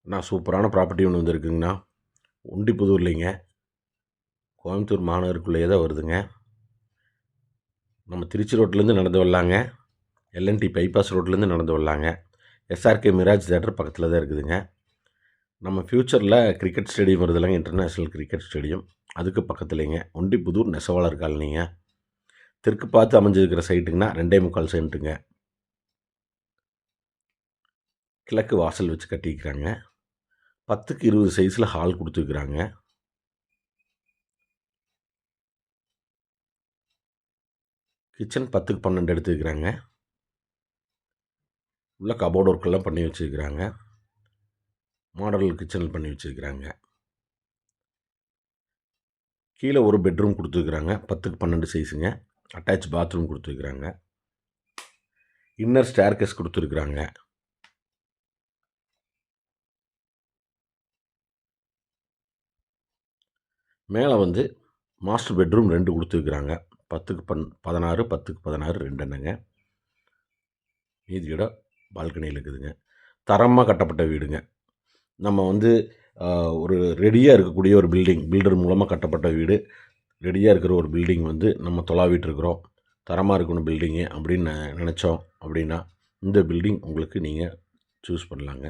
நான் சூப்பரான ப்ராப்பர்ட்டி ஒன்று வந்திருக்குங்கண்ணா. ஒண்டிப்புதூர்லைங்க. கோயம்புத்தூர் மாநகருக்குள்ளேயே தான் வருதுங்க. நம்ம திருச்சி ரோட்லேருந்து நடந்து வரலாங்க. எல்என்டி பைபாஸ் ரோட்லேருந்து நடந்து வரலாங்க. எஸ்ஆர்கே மிராஜ் தேட்டர் பக்கத்தில் தான் இருக்குதுங்க. நம்ம ஃப்யூச்சரில் கிரிக்கெட் ஸ்டேடியம் வருதுலங்க, இன்டர்நேஷ்னல் கிரிக்கெட் ஸ்டேடியம். அதுக்கு பக்கத்துலேங்க ஒண்டிப்புதூர் நெசவாளர் காலனிங்க. தெற்கு பார்த்து அமைஞ்சிருக்கிற சைட்டுங்கன்னா 2.25 சென்ட்டுங்க. கிழக்கு வாசல் வச்சு கட்டிக்கிறாங்க. 10க்கு 20 சைஸில் ஹால் கொடுத்துருக்குறாங்க. கிச்சன் 10க்கு 12 எடுத்துக்கிறாங்க. உள்ள கபோர்டு ஒர்க்கெல்லாம் பண்ணி வச்சுருக்கிறாங்க. மாடல் கிச்சன் பண்ணி வச்சுருக்கிறாங்க. கீழே ஒரு பெட்ரூம் கொடுத்துருக்குறாங்க. 10க்கு 12 சைஸுங்க. அட்டாச் பாத்ரூம் கொடுத்துருக்குறாங்க. இன்னர் ஸ்டேர்கேஸ் கொடுத்துருக்குறாங்க. மேலே வந்து மாஸ்டர் பெட்ரூம் 2 கொடுத்துருக்குறாங்க. 10க்கு 16, 10க்கு 16 2 எண்ணங்க. மீதியோட பால்கனியில் இருக்குதுங்க. தரமாக கட்டப்பட்ட வீடுங்க. நம்ம வந்து ஒரு ரெடியாக இருக்கக்கூடிய ஒரு பில்டர் மூலமாக கட்டப்பட்ட வீடு, ரெடியாக இருக்கிற ஒரு பில்டிங் வந்து நம்ம தொலாவிட்டுருக்குறோம். தரமாக இருக்கணும் பில்டிங்கு அப்படின்னு நினச்சோம் அப்படின்னா இந்த பில்டிங் உங்களுக்கு நீங்கள் சூஸ் பண்ணலாங்க.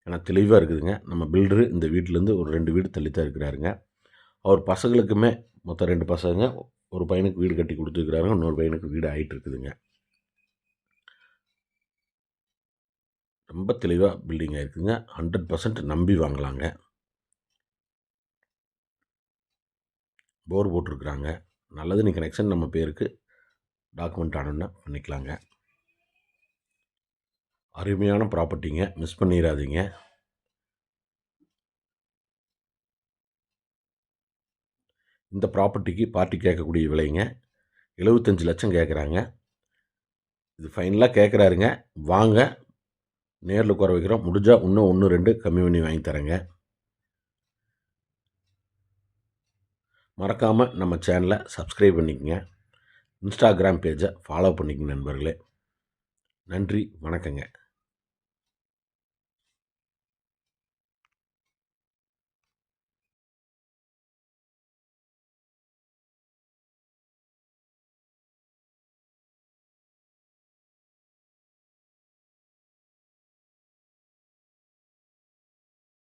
ஏன்னா தெளிவாக இருக்குதுங்க. நம்ம பில்டரு இந்த வீட்டிலேருந்து ஒரு 2 வீடு தள்ளித்தான் இருக்கிறாருங்க. அவர் பசங்களுக்குமே மொத்தம் 2 பசங்க, ஒரு பையனுக்கு வீடு கட்டி கொடுத்துருக்குறாருங்க, இன்னொரு பையனுக்கு வீடு ஆகிட்டு இருக்குதுங்க. ரொம்ப தெளிவாக பில்டிங் ஆகிருக்குங்க. 100% நம்பி வாங்கலாங்க. போர் போட்டிருக்குறாங்க. நல்லது, நீ கனெக்ஷன் நம்ம பேருக்கு டாக்குமெண்ட் ஆனோன்னா பண்ணிக்கலாங்க. அருமையான ப்ராப்பர்ட்டிங்க, மிஸ் பண்ணிடாதீங்க. இந்த ப்ராப்பர்ட்டிக்கு பார்ட்டி கேட்கக்கூடிய விலைங்க 75 லட்சம் கேட்குறாங்க. இது ஃபைனலாக கேட்குறாருங்க. வாங்க, நேரில் உட்கார வைக்கிறோம். முடிஞ்சால் இன்னும் 1, 2 கம்மி பண்ணி வாங்கி தரேங்க. மறக்காமல் நம்ம சேனலை சப்ஸ்கிரைப் பண்ணிக்கங்க. இன்ஸ்டாகிராம் பேஜை ஃபாலோ பண்ணிக்கங்க நண்பர்களே. நன்றி, வணக்கங்க.